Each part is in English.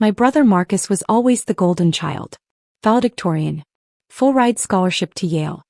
My brother Marcus was always the golden child. Valedictorian. Full-ride scholarship to Yale.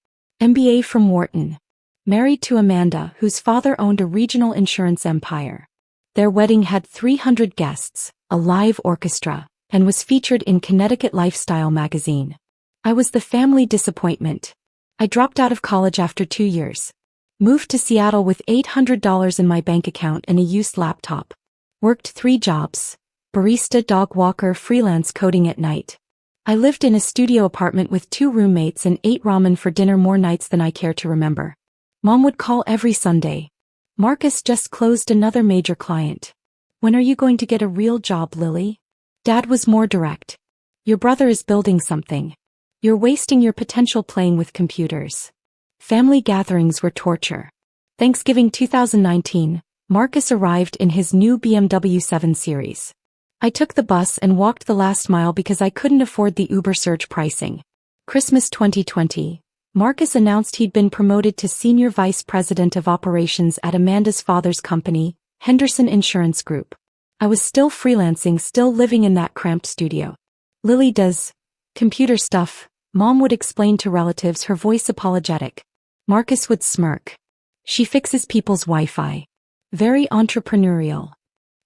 MBA from Wharton. Married to Amanda, whose father owned a regional insurance empire. Their wedding had 300 guests, a live orchestra, and was featured in Connecticut Lifestyle Magazine. I was the family disappointment. I dropped out of college after 2 years. Moved to Seattle with $800 in my bank account and a used laptop. Worked 3 jobs. Barista, dog walker, freelance, coding at night. I lived in a studio apartment with 2 roommates and ate ramen for dinner more nights than I care to remember. Mom would call every Sunday. Marcus just closed another major client. When are you going to get a real job, Lily? Dad was more direct. Your brother is building something. You're wasting your potential playing with computers. Family gatherings were torture. Thanksgiving 2019, Marcus arrived in his new BMW 7 Series. I took the bus and walked the last mile because I couldn't afford the Uber surge pricing. Christmas 2020, Marcus announced he'd been promoted to Senior Vice President of Operations at Amanda's father's company, Henderson Insurance Group. I was still freelancing, still living in that cramped studio. Lily does computer stuff, Mom would explain to relatives, her voice apologetic. Marcus would smirk. She fixes people's Wi-Fi. Very entrepreneurial.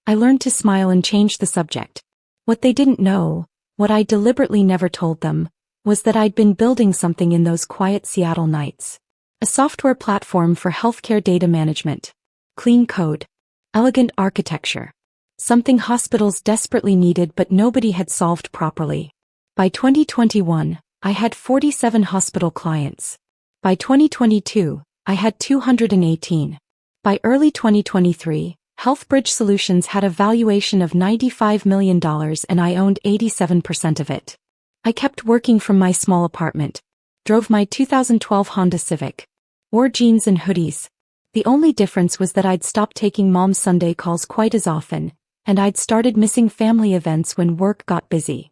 I learned to smile and change the subject. What they didn't know, what I deliberately never told them, was that I'd been building something in those quiet Seattle nights. A software platform for healthcare data management. Clean code. Elegant architecture. Something hospitals desperately needed but nobody had solved properly. By 2021, I had 47 hospital clients. By 2022, I had 218. By early 2023, HealthBridge Solutions had a valuation of $95 million and I owned 87% of it. I kept working from my small apartment. Drove my 2012 Honda Civic. Wore jeans and hoodies. The only difference was that I'd stopped taking Mom's Sunday calls quite as often, and I'd started missing family events when work got busy.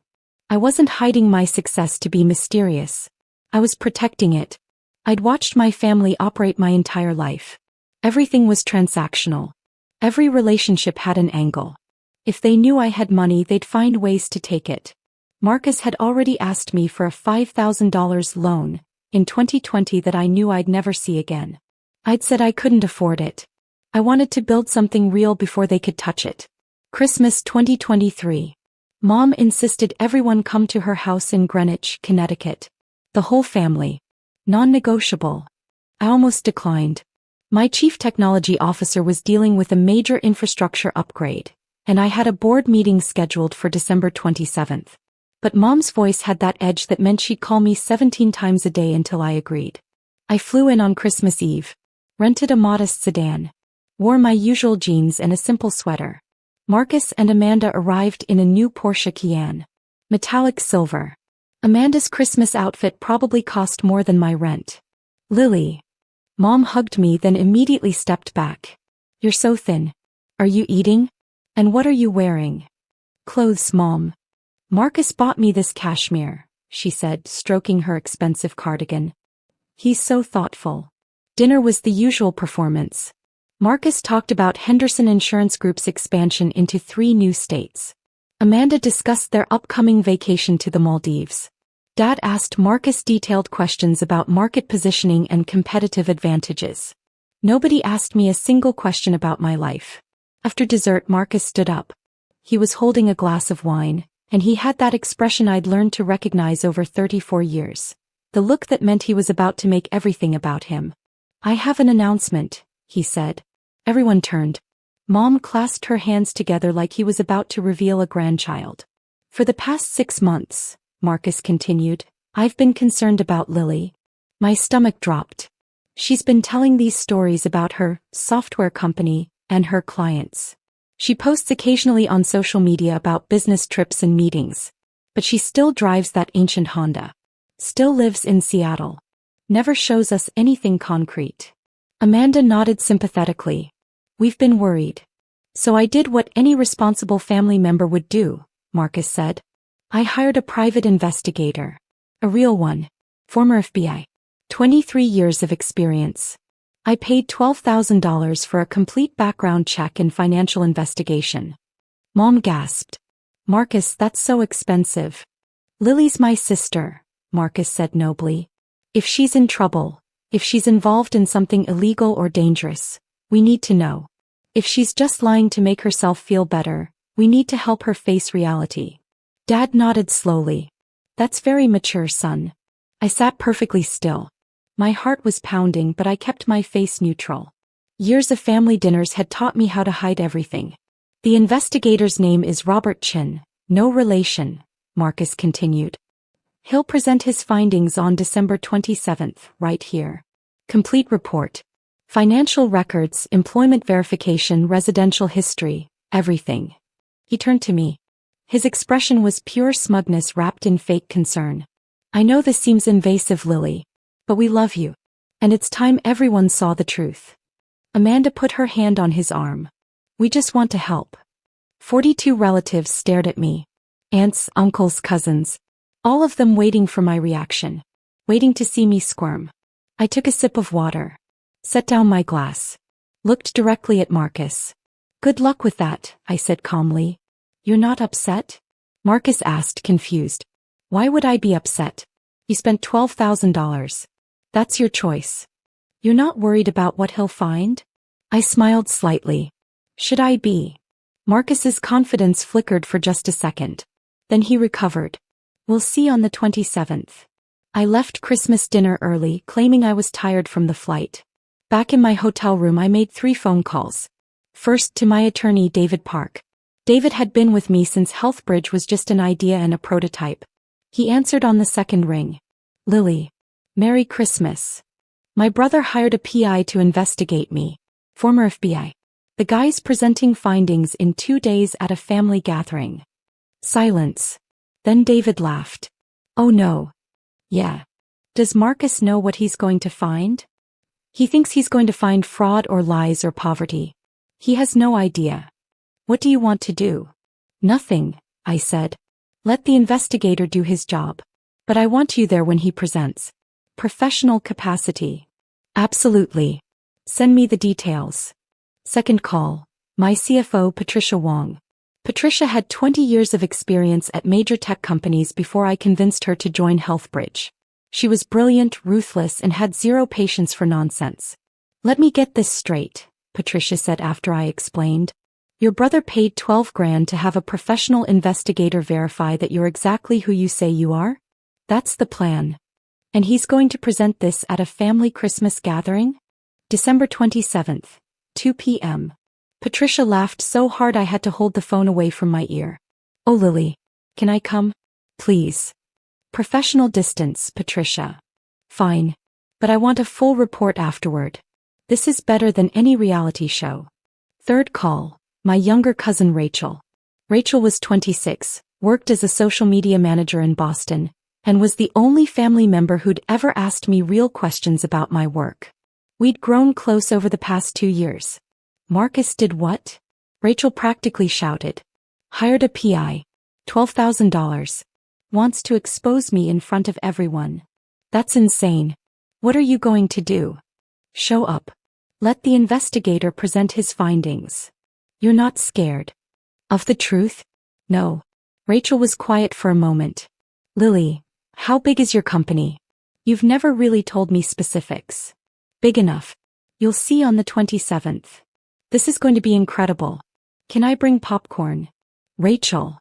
I wasn't hiding my success to be mysterious. I was protecting it. I'd watched my family operate my entire life. Everything was transactional. Every relationship had an angle. If they knew I had money, they'd find ways to take it. Marcus had already asked me for a $5,000 loan in 2020 that I knew I'd never see again. I'd said I couldn't afford it. I wanted to build something real before they could touch it. Christmas 2023. Mom insisted everyone come to her house in Greenwich, Connecticut. The whole family. Non-negotiable. I almost declined. My chief technology officer was dealing with a major infrastructure upgrade, and I had a board meeting scheduled for December 27th. But Mom's voice had that edge that meant she'd call me 17 times a day until I agreed. I flew in on Christmas Eve. Rented a modest sedan. Wore my usual jeans and a simple sweater. Marcus and Amanda arrived in a new Porsche Cayenne. Metallic silver. Amanda's Christmas outfit probably cost more than my rent. Lily. Mom hugged me, then immediately stepped back. You're so thin. Are you eating? And what are you wearing? Clothes, Mom. Marcus bought me this cashmere, she said, stroking her expensive cardigan. He's so thoughtful. Dinner was the usual performance. Marcus talked about Henderson Insurance Group's expansion into 3 new states. Amanda discussed their upcoming vacation to the Maldives. Dad asked Marcus detailed questions about market positioning and competitive advantages. Nobody asked me a single question about my life. After dessert, Marcus stood up. He was holding a glass of wine, and he had that expression I'd learned to recognize over 34 years. The look that meant he was about to make everything about him. I have an announcement, he said. Everyone turned. Mom clasped her hands together like he was about to reveal a grandchild. For the past 6 months, Marcus continued, I've been concerned about Lily. My stomach dropped. She's been telling these stories about her software company and her clients. She posts occasionally on social media about business trips and meetings. But she still drives that ancient Honda. Still lives in Seattle. Never shows us anything concrete. Amanda nodded sympathetically. We've been worried. So I did what any responsible family member would do, Marcus said. I hired a private investigator. A real one. Former FBI. 23 years of experience. I paid $12,000 for a complete background check and financial investigation. Mom gasped. Marcus, that's so expensive. Lily's my sister, Marcus said nobly. If she's in trouble, if she's involved in something illegal or dangerous, we need to know. If she's just lying to make herself feel better, we need to help her face reality. Dad nodded slowly. That's very mature, son. I sat perfectly still. My heart was pounding, but I kept my face neutral. Years of family dinners had taught me how to hide everything. The investigator's name is Robert Chin, no relation, Marcus continued. He'll present his findings on December 27th, right here. Complete report. Financial records, employment verification, residential history, everything. He turned to me. His expression was pure smugness wrapped in fake concern. I know this seems invasive, Lily, but we love you. And it's time everyone saw the truth. Amanda put her hand on his arm. We just want to help. 42 relatives stared at me. Aunts, uncles, cousins. All of them waiting for my reaction. Waiting to see me squirm. I took a sip of water. Set down my glass. Looked directly at Marcus. Good luck with that, I said calmly. You're not upset? Marcus asked, confused. Why would I be upset? You spent $12,000. That's your choice. You're not worried about what he'll find? I smiled slightly. Should I be? Marcus's confidence flickered for just a second. Then he recovered. We'll see on the 27th. I left Christmas dinner early, claiming I was tired from the flight. Back in my hotel room, I made 3 phone calls. First to my attorney, David Park. David had been with me since Healthbridge was just an idea and a prototype. He answered on the second ring. Lily. Merry Christmas. My brother hired a PI to investigate me. Former FBI. The guy's presenting findings in 2 days at a family gathering. Silence. Then David laughed. Oh no. Yeah. Does Marcus know what he's going to find? He thinks he's going to find fraud or lies or poverty. He has no idea. What do you want to do? Nothing, I said. Let the investigator do his job. But I want you there when he presents. Professional capacity. Absolutely. Send me the details. Second call. My CFO, Patricia Wong. Patricia had 20 years of experience at major tech companies before I convinced her to join Healthbridge. She was brilliant, ruthless, and had zero patience for nonsense. Let me get this straight, Patricia said after I explained. Your brother paid $12,000 to have a professional investigator verify that you're exactly who you say you are? That's the plan. And he's going to present this at a family Christmas gathering? December 27th, 2 p.m. Patricia laughed so hard I had to hold the phone away from my ear. Oh, Lily. Can I come? Please. Professional distance, Patricia. Fine. But I want a full report afterward. This is better than any reality show. Third call. My younger cousin Rachel. Rachel was 26, worked as a social media manager in Boston, and was the only family member who'd ever asked me real questions about my work. We'd grown close over the past 2 years. Marcus did what? Rachel practically shouted. Hired a PI. $12,000. Wants to expose me in front of everyone. That's insane. What are you going to do? Show up. Let the investigator present his findings. You're not scared. Of the truth? No. Rachel was quiet for a moment. Lily, how big is your company? You've never really told me specifics. Big enough. You'll see on the 27th. This is going to be incredible. Can I bring popcorn? Rachel.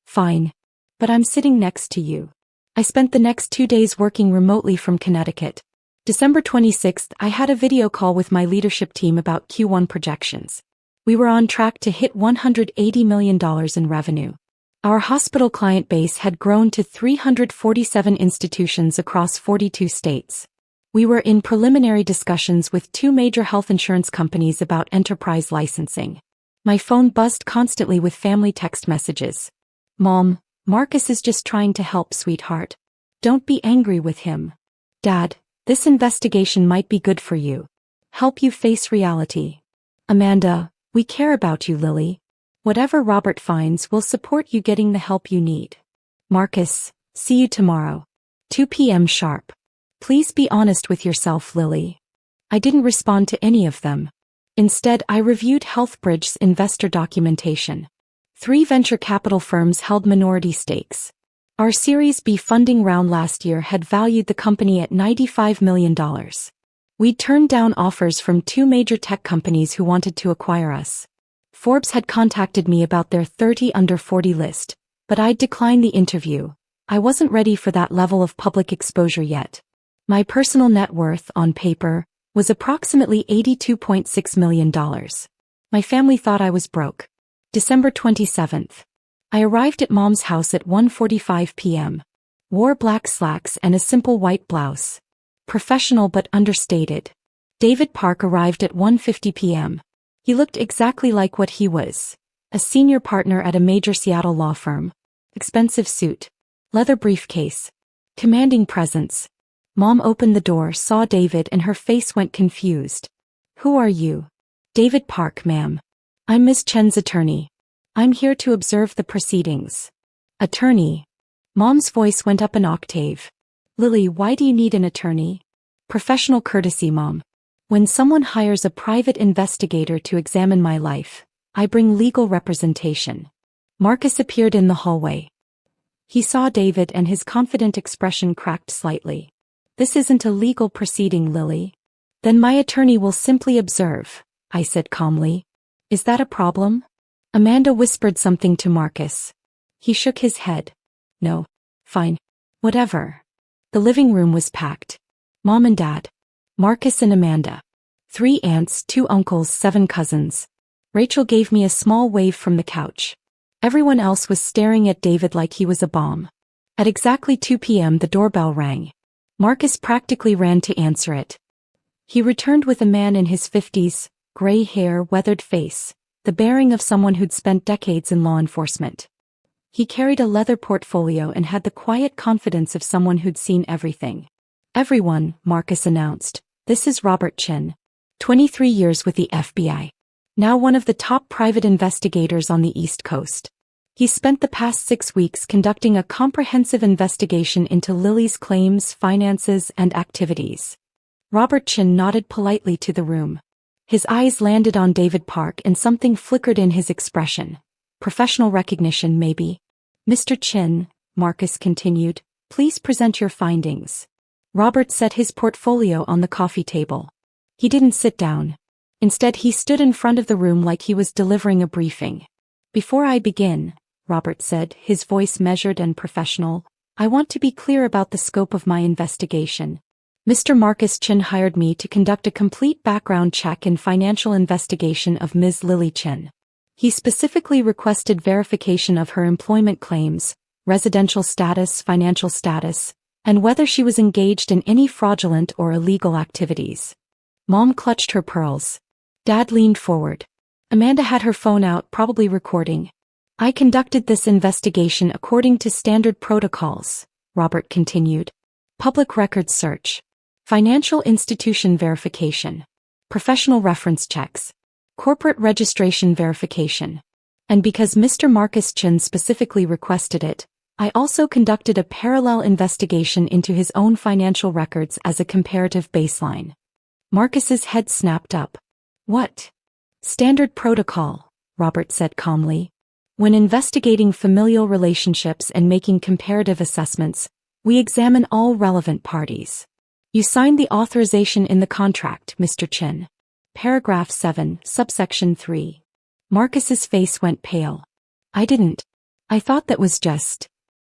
Fine. But I'm sitting next to you. I spent the next 2 days working remotely from Connecticut. December 26th, I had a video call with my leadership team about Q1 projections. We were on track to hit $180 million in revenue. Our hospital client base had grown to 347 institutions across 42 states. We were in preliminary discussions with 2 major health insurance companies about enterprise licensing. My phone buzzed constantly with family text messages. Mom, Marcus is just trying to help, sweetheart. Don't be angry with him. Dad, this investigation might be good for you. Help you face reality. Amanda, we care about you, Lily. Whatever Robert finds will support you getting the help you need. Marcus, see you tomorrow. 2 p.m. sharp. Please be honest with yourself, Lily. I didn't respond to any of them. Instead, I reviewed Healthbridge's investor documentation. 3 venture capital firms held minority stakes. Our Series B funding round last year had valued the company at $95 million. We'd turned down offers from 2 major tech companies who wanted to acquire us. Forbes had contacted me about their 30 under 40 list, but I'd declined the interview. I wasn't ready for that level of public exposure yet. My personal net worth, on paper, was approximately $82.6 million. My family thought I was broke. December 27th. I arrived at Mom's house at 1:45 p.m. Wore black slacks and a simple white blouse. Professional but understated. David Park arrived at 1:50 p.m. He looked exactly like what he was. A senior partner at a major Seattle law firm. Expensive suit. Leather briefcase. Commanding presence. Mom opened the door, saw David, and her face went confused. "Who are you?" "David Park, ma'am. I'm Miss Chen's attorney. I'm here to observe the proceedings." "Attorney?" Mom's voice went up an octave. "Lily, why do you need an attorney?" "Professional courtesy, Mom. When someone hires a private investigator to examine my life, I bring legal representation." Marcus appeared in the hallway. He saw David and his confident expression cracked slightly. "This isn't a legal proceeding, Lily." "Then my attorney will simply observe," I said calmly. "Is that a problem?" Amanda whispered something to Marcus. He shook his head. "No. Fine. Whatever." The living room was packed. Mom and Dad. Marcus and Amanda. 3 aunts, 2 uncles, 7 cousins. Rachel gave me a small wave from the couch. Everyone else was staring at David like he was a bomb. At exactly 2 p.m. the doorbell rang. Marcus practically ran to answer it. He returned with a man in his 50s, gray hair, weathered face, the bearing of someone who'd spent decades in law enforcement. He carried a leather portfolio and had the quiet confidence of someone who'd seen everything. "Everyone," Marcus announced. "This is Robert Chin. 23 years with the FBI. Now one of the top private investigators on the East Coast. He spent the past 6 weeks conducting a comprehensive investigation into Lily's claims, finances, and activities." Robert Chin nodded politely to the room. His eyes landed on David Park and something flickered in his expression. Professional recognition, maybe. "Mr. Chin," Marcus continued, "please present your findings." Robert set his portfolio on the coffee table. He didn't sit down. Instead, he stood in front of the room like he was delivering a briefing. "Before I begin," Robert said, his voice measured and professional, "I want to be clear about the scope of my investigation. Mr. Marcus Chin hired me to conduct a complete background check and financial investigation of Ms. Lily Chin. He specifically requested verification of her employment claims, residential status, financial status, and whether she was engaged in any fraudulent or illegal activities." Mom clutched her pearls. Dad leaned forward. Amanda had her phone out, probably recording. "I conducted this investigation according to standard protocols," Robert continued. "Public records search. Financial institution verification. Professional reference checks. Corporate registration verification. And because Mr. Marcus Chin specifically requested it, I also conducted a parallel investigation into his own financial records as a comparative baseline." Marcus's head snapped up. "What?" "Standard protocol," Robert said calmly. "When investigating familial relationships and making comparative assessments, we examine all relevant parties. You signed the authorization in the contract, Mr. Chin. Paragraph 7, subsection 3. Marcus's face went pale. "I didn't. I thought that was just..."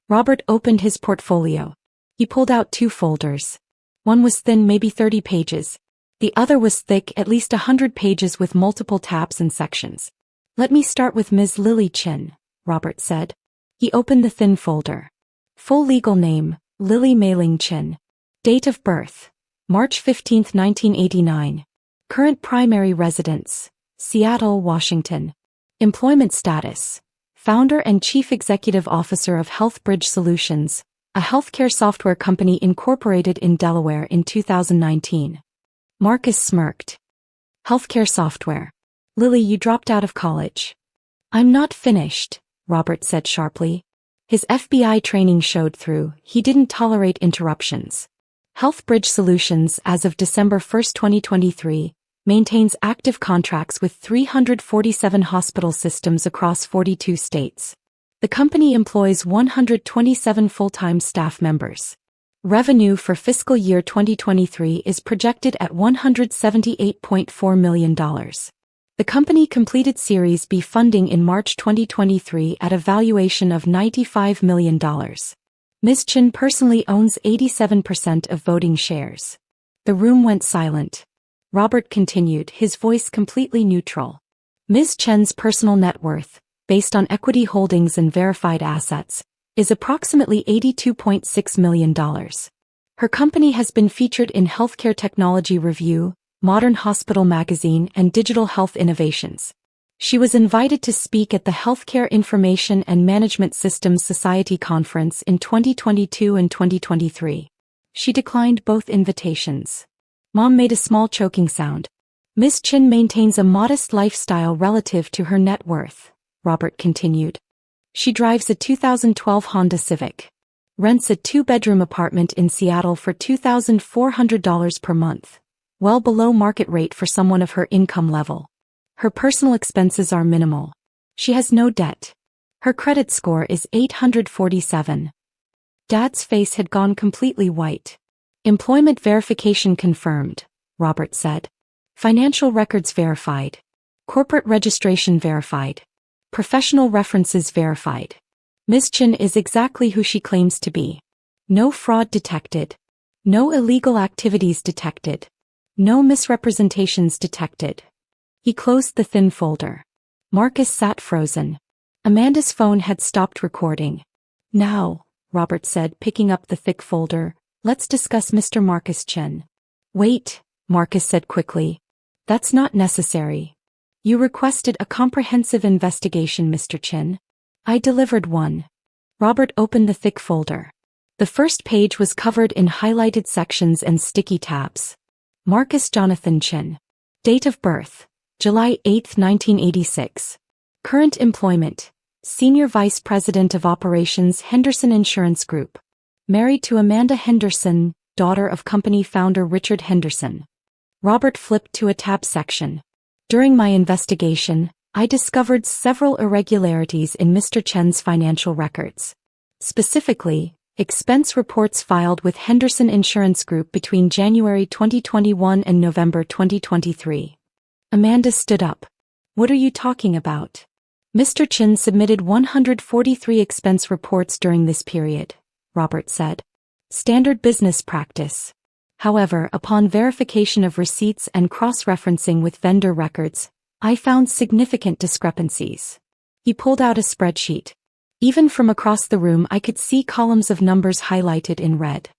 Robert opened his portfolio. He pulled out 2 folders. One was thin, maybe 30 pages. The other was thick, at least 100 pages with multiple tabs and sections. "Let me start with Ms. Lily Chin," Robert said. He opened the thin folder. Full legal name, Lily Mei-Ling Chin. Date of birth, March 15, 1989. Current primary residence, Seattle, Washington. Employment status, founder and chief executive officer of HealthBridge Solutions, a healthcare software company incorporated in Delaware in 2019. Marcus smirked. "Healthcare software. Lily, you dropped out of college." "I'm not finished," Robert said sharply. His FBI training showed through. He didn't tolerate interruptions. HealthBridge Solutions, as of December 1, 2023, maintains active contracts with 347 hospital systems across 42 states. The company employs 127 full-time staff members. Revenue for fiscal year 2023 is projected at $178.4 million. The company completed Series B funding in March 2023 at a valuation of $95 million. Ms. Chen personally owns 87% of voting shares. The room went silent. Robert continued, his voice completely neutral. Ms. Chen's personal net worth, based on equity holdings and verified assets, is approximately $82.6 million. Her company has been featured in Healthcare Technology Review, Modern Hospital Magazine, and Digital Health Innovations. She was invited to speak at the Healthcare Information and Management Systems Society Conference in 2022 and 2023. She declined both invitations. Mom made a small choking sound. Ms. Chen maintains a modest lifestyle relative to her net worth, Robert continued. She drives a 2012 Honda Civic. Rents a 2-bedroom apartment in Seattle for $2,400 per month, well below market rate for someone of her income level. Her personal expenses are minimal. She has no debt. Her credit score is 847. Dad's face had gone completely white. Employment verification confirmed, Robert said. Financial records verified. Corporate registration verified. Professional references verified. Ms. Chen is exactly who she claims to be. No fraud detected. No illegal activities detected. No misrepresentations detected. He closed the thin folder. Marcus sat frozen. Amanda's phone had stopped recording. Now, Robert said, picking up the thick folder, let's discuss Mr. Marcus Chen. Wait, Marcus said quickly. That's not necessary. You requested a comprehensive investigation, Mr. Chen. I delivered one. Robert opened the thick folder. The first page was covered in highlighted sections and sticky tabs. Marcus Jonathan Chen. Date of birth, July 8, 1986. Current employment, Senior Vice President of Operations, Henderson Insurance Group. Married to Amanda Henderson, daughter of company founder Richard Henderson. Robert flipped to a tab section. During my investigation, I discovered several irregularities in Mr. Chen's financial records. Specifically, expense reports filed with Henderson Insurance Group between January 2021 and November 2023. Amanda stood up. What are you talking about? Mr. Chen submitted 143 expense reports during this period, Robert said. Standard business practice. However, upon verification of receipts and cross-referencing with vendor records, I found significant discrepancies. He pulled out a spreadsheet. Even from across the room I could see columns of numbers highlighted in red.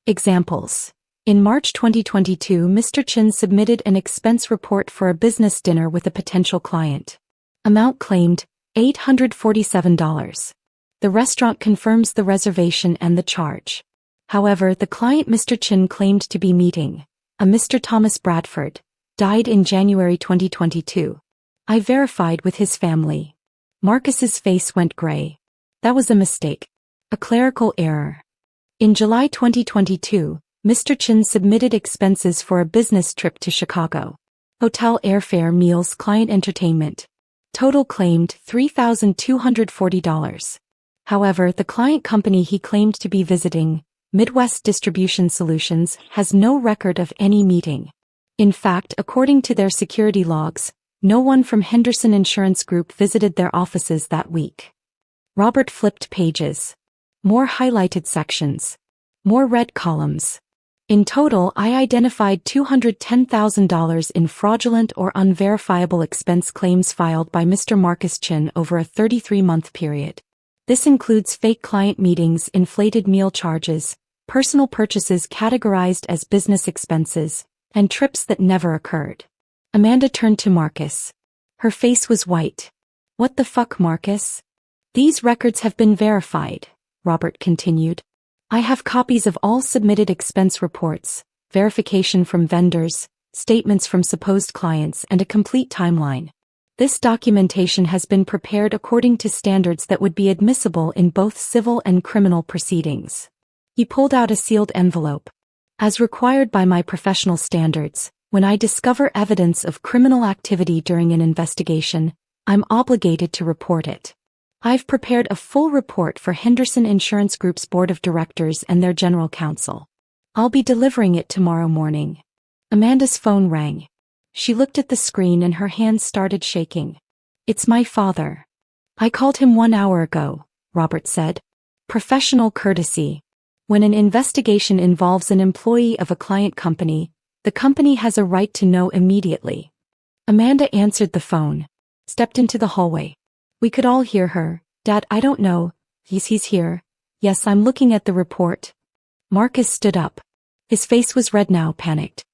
Examples. In March 2022, Mr. Chen submitted an expense report for a business dinner with a potential client. Amount claimed, $847. The restaurant confirms the reservation and the charge. However, the client Mr. Chen claimed to be meeting, a Mr. Thomas Bradford, died in January 2022. I verified with his family. Marcus's face went gray. That was a mistake. A clerical error. In July 2022, Mr. Chen submitted expenses for a business trip to Chicago. Hotel airfare, meals, client entertainment. Total claimed $3,240. However, the client company he claimed to be visiting, Midwest Distribution Solutions, has no record of any meeting. In fact, according to their security logs, no one from Henderson Insurance Group visited their offices that week. Robert flipped pages. More highlighted sections. More red columns. In total, I identified $210,000 in fraudulent or unverifiable expense claims filed by Mr. Marcus Chen over a 33-month period. This includes fake client meetings, inflated meal charges, personal purchases categorized as business expenses, and trips that never occurred. Amanda turned to Marcus. Her face was white. What the fuck, Marcus? These records have been verified, Robert continued. I have copies of all submitted expense reports, verification from vendors, statements from supposed clients, and a complete timeline. This documentation has been prepared according to standards that would be admissible in both civil and criminal proceedings. He pulled out a sealed envelope. As required by my professional standards, When I discover evidence of criminal activity during an investigation, I'm obligated to report it. I've prepared a full report for Henderson Insurance Group's board of directors and their general counsel. I'll be delivering it tomorrow morning. Amanda's phone rang. She looked at the screen and her hands started shaking. It's my father. I called him 1 hour ago, Robert said. Professional courtesy. When an investigation involves an employee of a client company, the company has a right to know immediately. Amanda answered the phone, stepped into the hallway. We could all hear her. Dad, I don't know. He's here. Yes, I'm looking at the report. Marcus stood up. His face was red now, panicked.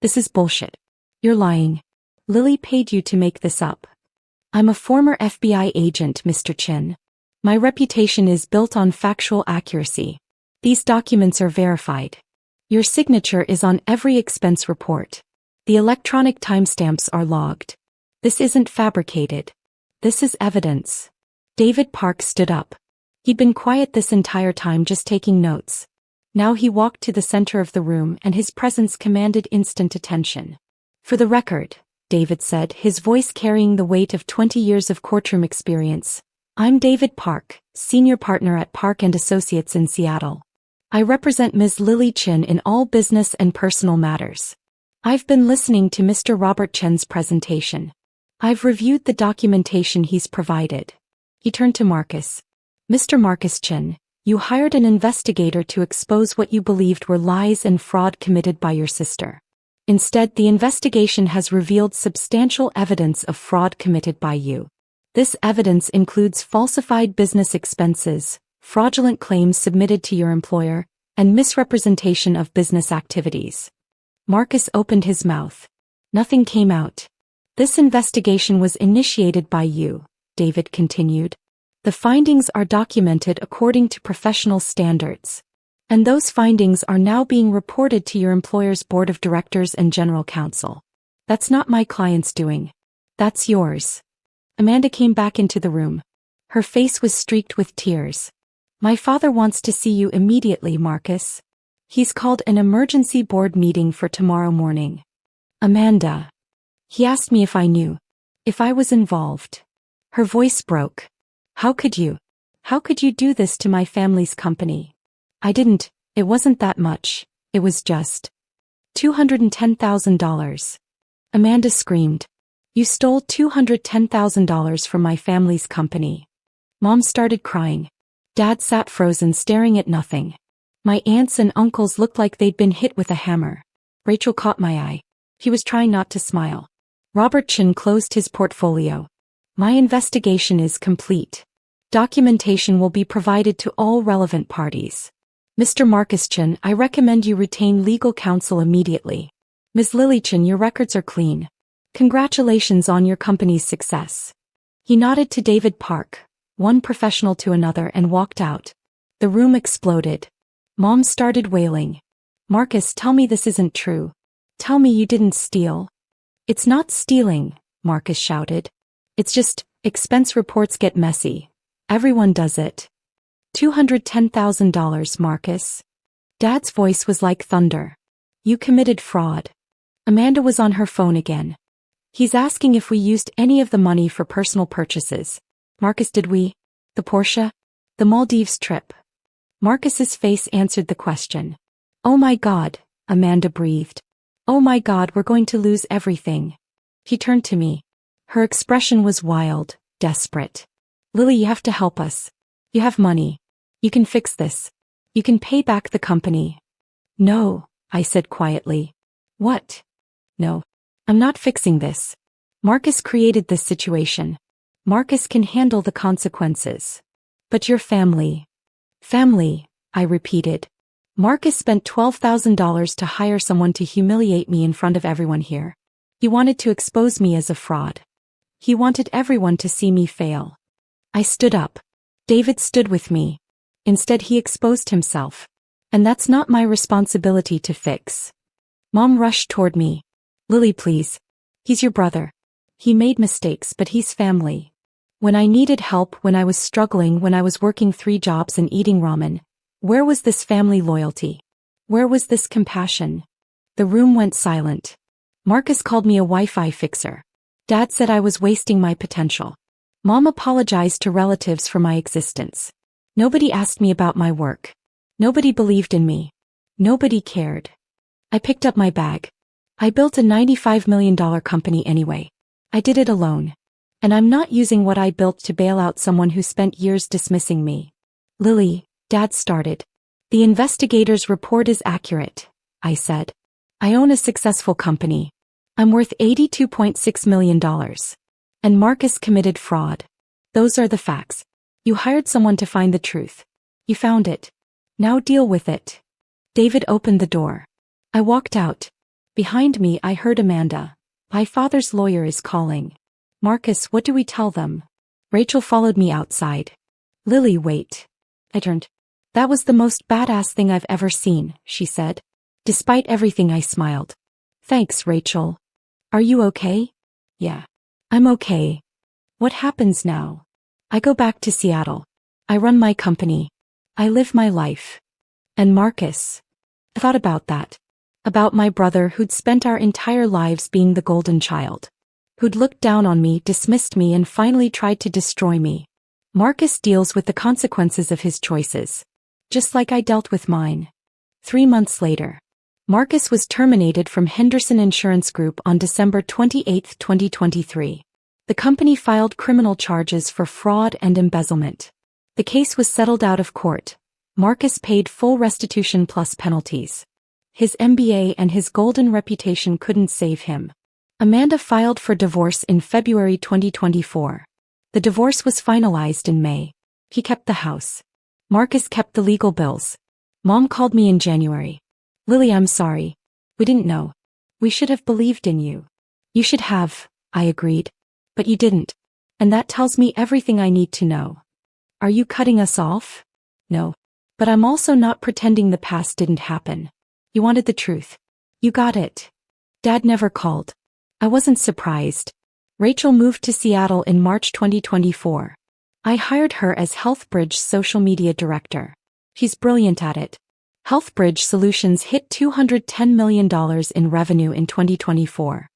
This is bullshit. You're lying. Lily paid you to make this up. I'm a former FBI agent, Mr. Chin. My reputation is built on factual accuracy. These documents are verified. Your signature is on every expense report. The electronic timestamps are logged. This isn't fabricated. This is evidence. David Park stood up. He'd been quiet this entire time, just taking notes. Now he walked to the center of the room and his presence commanded instant attention. For the record, David said, his voice carrying the weight of 20 years of courtroom experience, I'm David Park, senior partner at Park & Associates in Seattle. I represent Ms. Lily Chin in all business and personal matters. I've been listening to Mr. Robert Chen's presentation. I've reviewed the documentation he's provided. He turned to Marcus. Mr. Marcus Chen, you hired an investigator to expose what you believed were lies and fraud committed by your sister. Instead, the investigation has revealed substantial evidence of fraud committed by you. This evidence includes falsified business expenses, fraudulent claims submitted to your employer, and misrepresentation of business activities. Marcus opened his mouth. Nothing came out. This investigation was initiated by you, David continued. The findings are documented according to professional standards. And those findings are now being reported to your employer's board of directors and general counsel. That's not my client's doing. That's yours. Amanda came back into the room. Her face was streaked with tears. My father wants to see you immediately, Marcus. He's called an emergency board meeting for tomorrow morning. Amanda. He asked me if I knew. If I was involved. Her voice broke. How could you? How could you do this to my family's company? I didn't. It wasn't that much. It was just $210,000. Amanda screamed. You stole $210,000 from my family's company. Mom started crying. Dad sat frozen, staring at nothing. My aunts and uncles looked like they'd been hit with a hammer. Rachel caught my eye. He was trying not to smile. Robert Chin closed his portfolio. My investigation is complete. Documentation will be provided to all relevant parties. Mr. Marcus Chin, I recommend you retain legal counsel immediately. Ms. Lily Chin, your records are clean. Congratulations on your company's success. He nodded to David Park, one professional to another, and walked out. The room exploded. Mom started wailing. Marcus, tell me this isn't true. Tell me you didn't steal. It's not stealing, Marcus shouted. It's just, expense reports get messy. Everyone does it. $210,000, Marcus. Dad's voice was like thunder. You committed fraud. Amanda was on her phone again. He's asking if we used any of the money for personal purchases. Marcus, did we? The Porsche? The Maldives trip? Marcus's face answered the question. Oh my God, Amanda breathed. Oh my God, we're going to lose everything. He turned to me. Her expression was wild, desperate. Lily, you have to help us. You have money. You can fix this. You can pay back the company. No, I said quietly. What? No. I'm not fixing this. Marcus created this situation. Marcus can handle the consequences. But your family. Family, I repeated. Marcus spent $12,000 to hire someone to humiliate me in front of everyone here. He wanted to expose me as a fraud. He wanted everyone to see me fail. I stood up. David stood with me. Instead, he exposed himself. And that's not my responsibility to fix. Mom rushed toward me. Lily, please. He's your brother. He made mistakes, but he's family. When I needed help, when I was struggling, when I was working 3 jobs and eating ramen, where was this family loyalty? Where was this compassion? The room went silent. Marcus called me a Wi-Fi fixer. Dad said I was wasting my potential. Mom apologized to relatives for my existence. Nobody asked me about my work. Nobody believed in me. Nobody cared. I picked up my bag. I built a $95 million company anyway. I did it alone. And I'm not using what I built to bail out someone who spent years dismissing me. Lily, Dad started. The investigator's report is accurate, I said. I own a successful company. I'm worth $82.6 million. And Marcus committed fraud. Those are the facts. You hired someone to find the truth. You found it. Now deal with it. David opened the door. I walked out. Behind me I heard Amanda. My father's lawyer is calling. Marcus, what do we tell them? Rachel followed me outside. Lily, wait. I turned. That was the most badass thing I've ever seen, she said. Despite everything, I smiled. Thanks, Rachel. Are you okay? Yeah. I'm okay. What happens now? I go back to Seattle. I run my company. I live my life. And Marcus? I thought about that. About my brother who'd spent our entire lives being the golden child. Who'd looked down on me, dismissed me, and finally tried to destroy me. Marcus deals with the consequences of his choices. Just like I dealt with mine. 3 months later. Marcus was terminated from Henderson Insurance Group on December 28, 2023. The company filed criminal charges for fraud and embezzlement. The case was settled out of court. Marcus paid full restitution plus penalties. His MBA and his golden reputation couldn't save him. Amanda filed for divorce in February 2024. The divorce was finalized in May. He kept the house. Marcus kept the legal bills. Mom called me in January. Lily, I'm sorry. We didn't know. We should have believed in you. You should have, I agreed. But you didn't. And that tells me everything I need to know. Are you cutting us off? No. But I'm also not pretending the past didn't happen. You wanted the truth. You got it. Dad never called. I wasn't surprised. Rachel moved to Seattle in March 2024. I hired her as HealthBridge's social media director. She's brilliant at it. HealthBridge Solutions hit $210 million in revenue in 2024.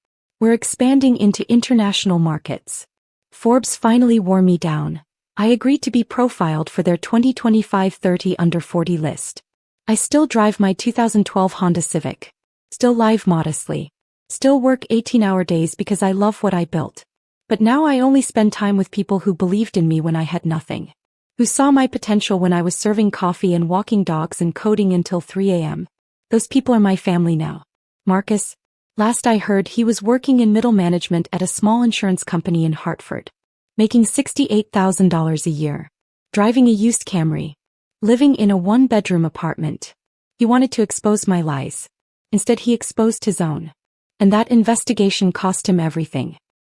We're expanding into international markets. Forbes finally wore me down. I agreed to be profiled for their 2025 30 Under 40 list. I still drive my 2012 Honda Civic. Still live modestly. Still work 18-hour days because I love what I built. But now I only spend time with people who believed in me when I had nothing. Who saw my potential when I was serving coffee and walking dogs and coding until 3 a.m. Those people are my family now. Marcus? Last I heard, he was working in middle management at a small insurance company in Hartford. Making $68,000 a year. Driving a used Camry. Living in a one-bedroom apartment. He wanted to expose my lies. Instead, he exposed his own. And that investigation cost him everything.